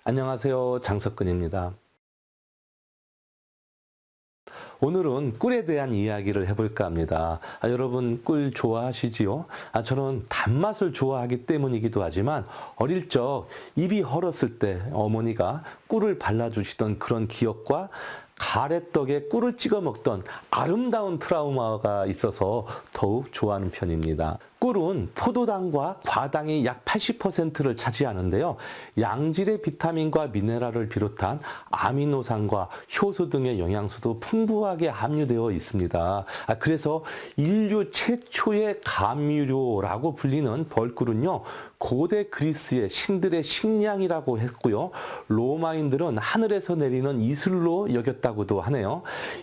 안녕하세요. 장석근입니다. 오늘은 꿀에 대한 이야기를 해볼까 합니다. 여러분 꿀 좋아하시지요? 저는 단맛을 좋아하기 때문이기도 하지만 어릴 적 입이 헐었을 때 어머니가 꿀을 발라주시던 그런 기억과 가래떡에 꿀을 찍어 먹던 아름다운 트라우마가 있어서 더욱 좋아하는 편입니다. 꿀은 포도당과 과당이 약 80%를 차지하는데요. 양질의 비타민과 미네랄을 비롯한 아미노산과 효소 등의 영양소도 풍부하게 함유되어 있습니다. 그래서 인류 최초의 감미료라고 불리는 벌꿀은요, 고대 그리스의 신들의 식량이라고 했고요. 로마인들은 하늘에서 내리는 이슬로 여겼다고도 하네요.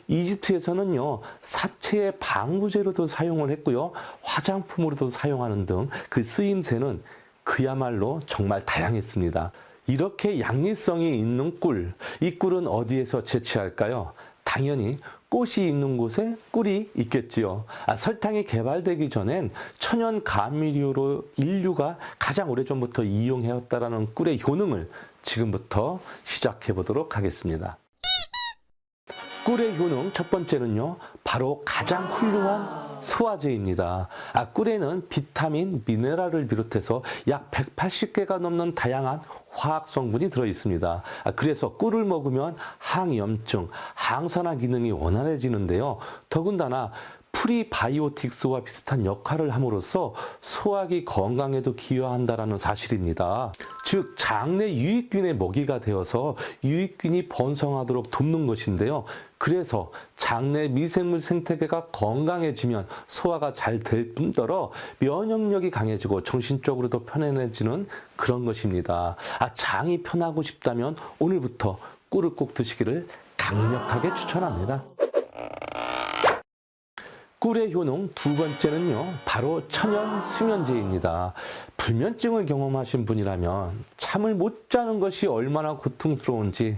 이집트에서는요, 사체의 방부제로도 사용을 했고요. 화장품으로도 사용하는 등 그 쓰임새는 그야말로 정말 다양했습니다. 이렇게 양리성이 있는 꿀, 이 꿀은 어디에서 채취할까요? 당연히 꽃이 있는 곳에 꿀이 있겠지요. 설탕이 개발되기 전엔 천연 감미료로 인류가 가장 오래전부터 이용해왔다는 꿀의 효능을 지금부터 시작해 보도록 하겠습니다. 꿀의 효능 첫 번째는요, 바로 가장 훌륭한 소화제입니다. 꿀에는 비타민, 미네랄을 비롯해서 약 180개가 넘는 다양한 화학 성분이 들어 있습니다. 그래서 꿀을 먹으면 항염증, 항산화 기능이 원활해지는데요. 더군다나 프리바이오틱스와 비슷한 역할을 함으로써 소화기 건강에도 기여한다는 사실입니다. 즉 장내 유익균의 먹이가 되어서 유익균이 번성하도록 돕는 것인데요. 그래서 장내 미생물 생태계가 건강해지면 소화가 잘 될 뿐더러 면역력이 강해지고 정신적으로도 편안해지는 그런 것입니다. 장이 편하고 싶다면 오늘부터 꿀을 꼭 드시기를 강력하게 추천합니다. 꿀의 효능 두 번째는요, 바로 천연 수면제입니다. 불면증을 경험하신 분이라면 잠을 못 자는 것이 얼마나 고통스러운지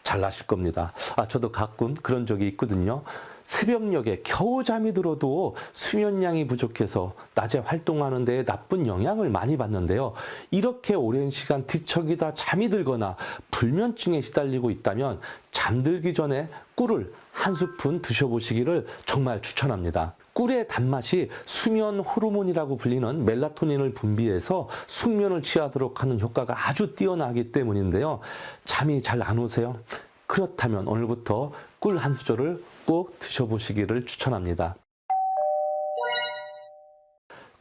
잘 아실 겁니다. 저도 가끔 그런 적이 있거든요. 새벽녘에 겨우 잠이 들어도 수면량이 부족해서 낮에 활동하는 데 나쁜 영향을 많이 받는데요. 이렇게 오랜 시간 뒤척이다 잠이 들거나 불면증에 시달리고 있다면 잠들기 전에 꿀을 한 스푼 드셔보시기를 정말 추천합니다. 꿀의 단맛이 수면 호르몬이라고 불리는 멜라토닌을 분비해서 숙면을 취하도록 하는 효과가 아주 뛰어나기 때문인데요. 잠이 잘 안 오세요? 그렇다면 오늘부터 꿀 한 수저를 꼭 드셔보시기를 추천합니다.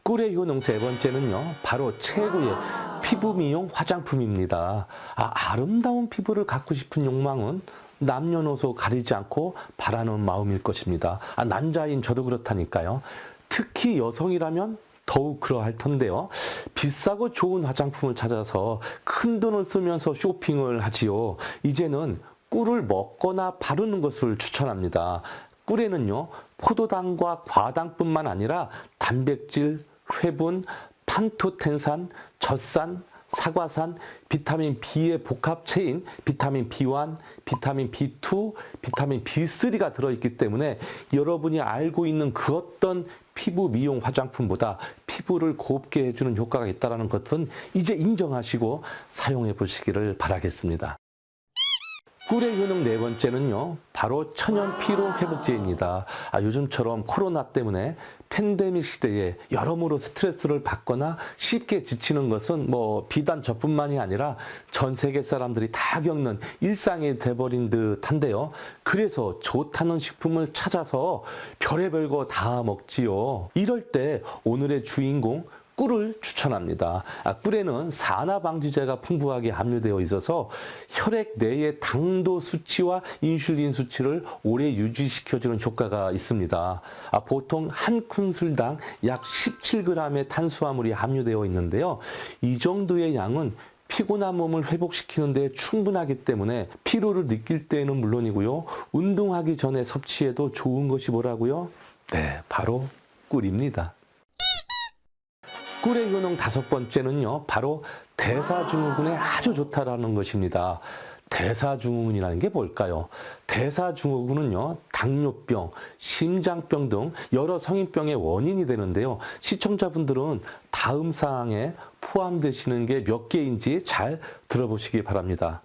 꿀의 효능 세 번째는요, 바로 최고의 피부 미용 화장품입니다. 아름다운 피부를 갖고 싶은 욕망은 남녀노소 가리지 않고 바라는 마음일 것입니다. 남자인 저도 그렇다니까요. 특히 여성이라면 더욱 그러할 텐데요. 비싸고 좋은 화장품을 찾아서 큰 돈을 쓰면서 쇼핑을 하지요. 이제는 꿀을 먹거나 바르는 것을 추천합니다. 꿀에는요, 포도당과 과당뿐만 아니라 단백질, 회분, 판토텐산, 젖산, 사과산, 비타민 B의 복합체인 비타민 B1, 비타민 B2, 비타민 B3가 들어있기 때문에 여러분이 알고 있는 그 어떤 피부 미용 화장품보다 피부를 곱게 해주는 효과가 있다는 것은 이제 인정하시고 사용해 보시기를 바라겠습니다. 꿀의 효능 네 번째는요, 바로 천연 피로 회복제입니다. 요즘처럼 코로나 때문에 팬데믹 시대에 여러모로 스트레스를 받거나 쉽게 지치는 것은 비단 저뿐만이 아니라 전 세계 사람들이 다 겪는 일상이 돼버린 듯한데요. 그래서 좋다는 식품을 찾아서 별의별 거 다 먹지요. 이럴 때 오늘의 주인공 꿀을 추천합니다. 꿀에는 산화방지제가 풍부하게 함유되어 있어서 혈액 내의 당도 수치와 인슐린 수치를 오래 유지시켜주는 효과가 있습니다. 보통 한 큰술당 약 17g의 탄수화물이 함유되어 있는데요. 이 정도의 양은 피곤한 몸을 회복시키는 데 충분하기 때문에 피로를 느낄 때는 물론이고요. 운동하기 전에 섭취해도 좋은 것이 뭐라고요? 네, 바로 꿀입니다. 꿀의 효능 다섯 번째는요, 바로 대사증후군에 아주 좋다라는 것입니다. 대사증후군이라는 게 뭘까요? 대사증후군은요, 당뇨병, 심장병 등 여러 성인병의 원인이 되는데요. 시청자분들은 다음 사항에 포함되시는 게 몇 개인지 잘 들어보시기 바랍니다.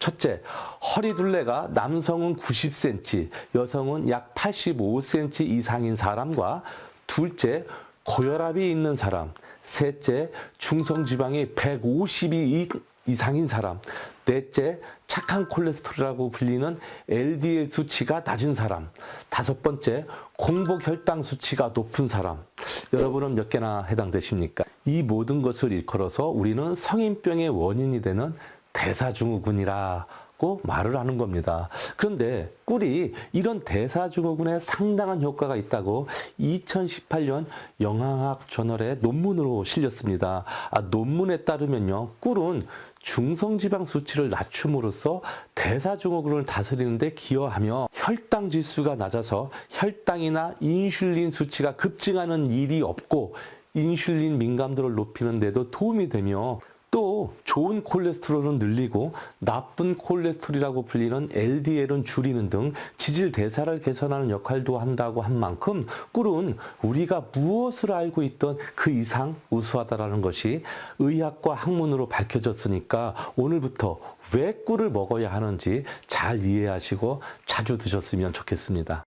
첫째, 허리 둘레가 남성은 90cm, 여성은 약 85cm 이상인 사람과 둘째, 고혈압이 있는 사람, 셋째, 중성지방이 150이 이상인 사람, 넷째, 착한 콜레스테롤이라고 불리는 LDL 수치가 낮은 사람, 다섯 번째, 공복 혈당 수치가 높은 사람. 여러분은 몇 개나 해당되십니까? 이 모든 것을 일컬어서 우리는 성인병의 원인이 되는 대사증후군이라고 말을 하는 겁니다. 그런데 꿀이 이런 대사증후군에 상당한 효과가 있다고 2018년 영양학 저널에 논문으로 실렸습니다. 논문에 따르면요, 꿀은 중성지방 수치를 낮춤으로써 대사증후군을 다스리는 데 기여하며 혈당 지수가 낮아서 혈당이나 인슐린 수치가 급증하는 일이 없고 인슐린 민감도를 높이는 데도 도움이 되며 또 좋은 콜레스테롤은 늘리고 나쁜 콜레스테롤이라고 불리는 LDL은 줄이는 등 지질 대사를 개선하는 역할도 한다고 한 만큼 꿀은 우리가 무엇을 알고 있던 그 이상 우수하다라는 것이 의학과 학문으로 밝혀졌으니까 오늘부터 왜 꿀을 먹어야 하는지 잘 이해하시고 자주 드셨으면 좋겠습니다.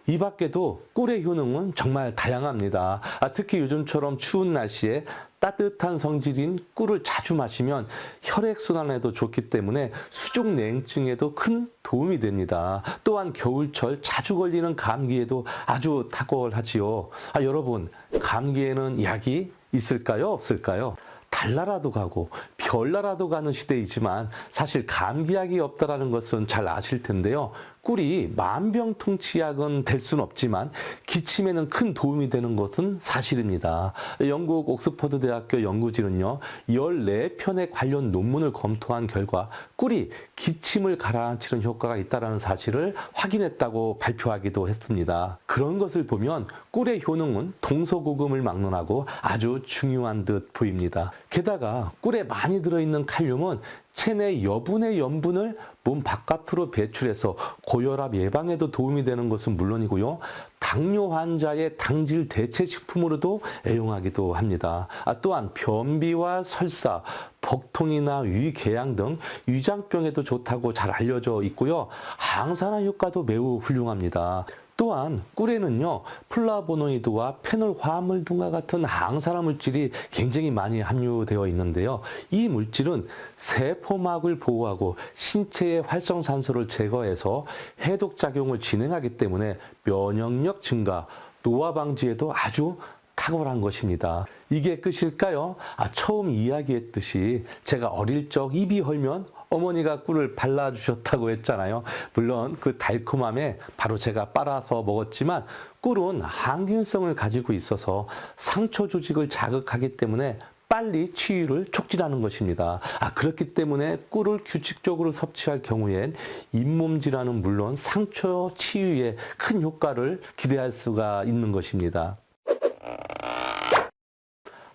이 밖에도 꿀의 효능은 정말 다양합니다. 특히 요즘처럼 추운 날씨에 따뜻한 성질인 꿀을 자주 마시면 혈액순환에도 좋기 때문에 수족냉증에도 큰 도움이 됩니다. 또한 겨울철 자주 걸리는 감기에도 아주 탁월하지요. 여러분, 감기에는 약이 있을까요? 없을까요? 달나라도 가고 별나라도 가는 시대이지만 사실 감기약이 없다라는 것은 잘 아실 텐데요. 꿀이 만병통치약은 될 수는 없지만 기침에는 큰 도움이 되는 것은 사실입니다. 영국 옥스퍼드 대학교 연구진은요, 14편의 관련 논문을 검토한 결과 꿀이 기침을 가라앉히는 효과가 있다는 사실을 확인했다고 발표하기도 했습니다. 그런 것을 보면 꿀의 효능은 동서고금을 막론하고 아주 중요한 듯 보입니다. 게다가 꿀에 많이 들어있는 칼륨은 체내 여분의 염분을 몸 바깥으로 배출해서 고혈압 예방에도 도움이 되는 것은 물론이고요. 당뇨 환자의 당질 대체 식품으로도 애용하기도 합니다. 또한 변비와 설사, 복통이나 위궤양 등 위장병에도 좋다고 잘 알려져 있고요. 항산화 효과도 매우 훌륭합니다. 또한 꿀에는요, 플라보노이드와 페놀 화합물 등과 같은 항산화 물질이 굉장히 많이 함유되어 있는데요. 이 물질은 세포막을 보호하고 신체의 활성산소를 제거해서 해독작용을 진행하기 때문에 면역력 증가, 노화 방지에도 아주 탁월한 것입니다. 이게 끝일까요? 처음 이야기했듯이 제가 어릴 적 입이 헐면 어머니가 꿀을 발라주셨다고 했잖아요. 물론 그 달콤함에 바로 제가 빨아서 먹었지만 꿀은 항균성을 가지고 있어서 상처 조직을 자극하기 때문에 빨리 치유를 촉진하는 것입니다. 그렇기 때문에 꿀을 규칙적으로 섭취할 경우엔 잇몸 질환은 물론 상처 치유에 큰 효과를 기대할 수가 있는 것입니다.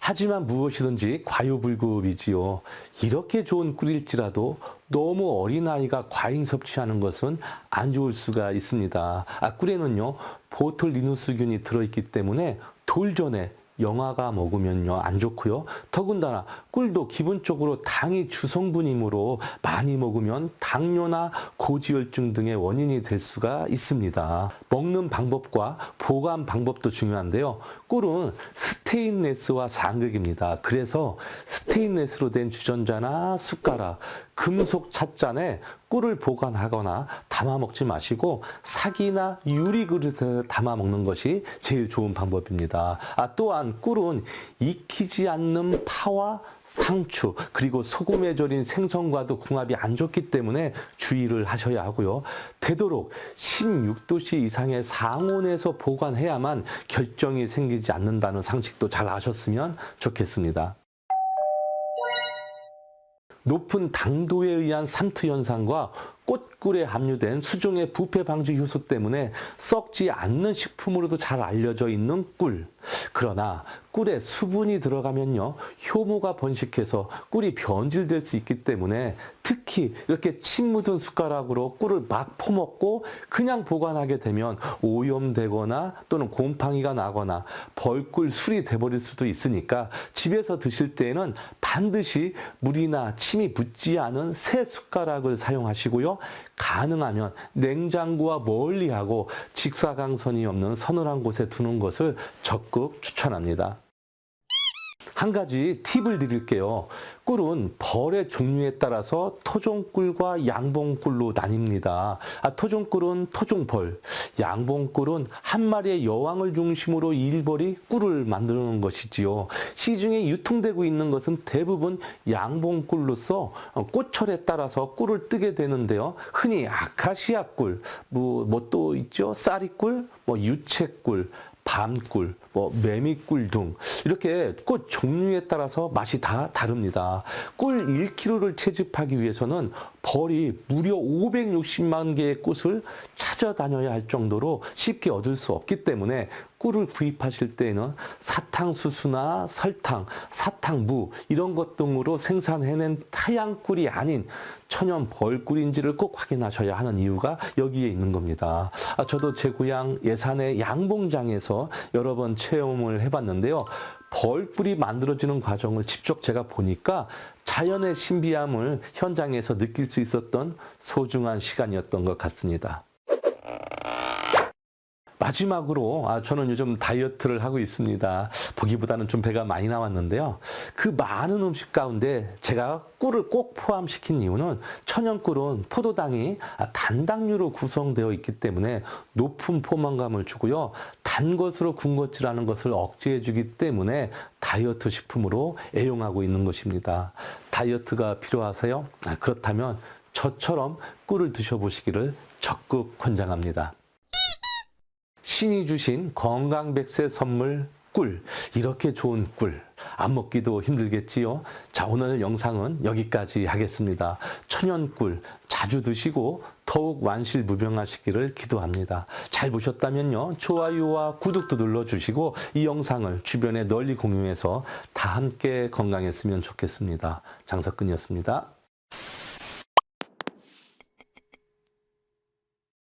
하지만 무엇이든지 과유불급이지요. 이렇게 좋은 꿀일지라도 너무 어린아이가 과잉 섭취하는 것은 안 좋을 수가 있습니다. 꿀에는요, 보툴리누스균이 들어있기 때문에 돌전에 영아가 먹으면요 안 좋고요. 더군다나 꿀도 기본적으로 당이 주성분이므로 많이 먹으면 당뇨나 고지혈증 등의 원인이 될 수가 있습니다. 먹는 방법과 보관 방법도 중요한데요. 꿀은 스테인레스와 상극입니다. 그래서 스테인레스로 된 주전자나 숟가락, 금속 찻잔에 꿀을 보관하거나 담아 먹지 마시고 삭이나 유리 그릇에 담아 먹는 것이 제일 좋은 방법입니다. 또한 꿀은 익히지 않는 파와 상추 그리고 소금에 절인 생선과도 궁합이 안 좋기 때문에 주의를 하셔야 하고요. 되도록 16도씨 이상의 상온에서 보관해야만 결정이 생기지 않는다는 상식도 잘 아셨으면 좋겠습니다. 높은 당도에 의한 삼투 현상과 꽃 꿀에 함유된 수종의 부패 방지 효소 때문에 썩지 않는 식품으로도 잘 알려져 있는 꿀. 그러나 꿀에 수분이 들어가면요, 효모가 번식해서 꿀이 변질될 수 있기 때문에 특히 이렇게 침 묻은 숟가락으로 꿀을 막 퍼먹고 그냥 보관하게 되면 오염되거나 또는 곰팡이가 나거나 벌꿀 술이 돼버릴 수도 있으니까 집에서 드실 때에는 반드시 물이나 침이 붙지 않은 새 숟가락을 사용하시고요. 가능하면 냉장고와 멀리하고 직사광선이 없는 서늘한 곳에 두는 것을 적극 추천합니다. 한 가지 팁을 드릴게요. 꿀은 벌의 종류에 따라서 토종꿀과 양봉꿀로 나뉩니다. 토종꿀은 토종벌, 양봉꿀은 한 마리의 여왕을 중심으로 일벌이 꿀을 만드는 것이지요. 시중에 유통되고 있는 것은 대부분 양봉꿀로서 꽃철에 따라서 꿀을 뜨게 되는데요. 흔히 아카시아 꿀, 뭐 또 있죠? 쌀이꿀, 유채꿀, 밤꿀, 매미꿀 등 이렇게 꽃 종류에 따라서 맛이 다 다릅니다. 꿀 1kg를 채집하기 위해서는 벌이 무려 560만 개의 꽃을 찾아다녀야 할 정도로 쉽게 얻을 수 없기 때문에 꿀을 구입하실 때에는 사탕수수나 설탕, 사탕무 이런 것 등으로 생산해낸 타양꿀이 아닌 천연 벌꿀인지를 꼭 확인하셔야 하는 이유가 여기에 있는 겁니다. 저도 제 고향 예산의 양봉장에서 여러 번 체험을 해봤는데요. 벌꿀이 만들어지는 과정을 직접 제가 보니까 자연의 신비함을 현장에서 느낄 수 있었던 소중한 시간이었던 것 같습니다. 마지막으로 저는 요즘 다이어트를 하고 있습니다. 보기보다는 좀 배가 많이 나왔는데요. 그 많은 음식 가운데 제가 꿀을 꼭 포함시킨 이유는 천연꿀은 포도당이 단당류로 구성되어 있기 때문에 높은 포만감을 주고요. 단 것으로 군것질하는 것을 억제해 주기 때문에 다이어트 식품으로 애용하고 있는 것입니다. 다이어트가 필요하세요? 그렇다면 저처럼 꿀을 드셔보시기를 적극 권장합니다. 신이 주신 건강백세 선물 꿀, 이렇게 좋은 꿀 안 먹기도 힘들겠지요. 자, 오늘 영상은 여기까지 하겠습니다. 천연꿀 자주 드시고 더욱 완실무병하시기를 기도합니다. 잘 보셨다면요, 좋아요와 구독도 눌러주시고 이 영상을 주변에 널리 공유해서 다 함께 건강했으면 좋겠습니다. 장석근이었습니다.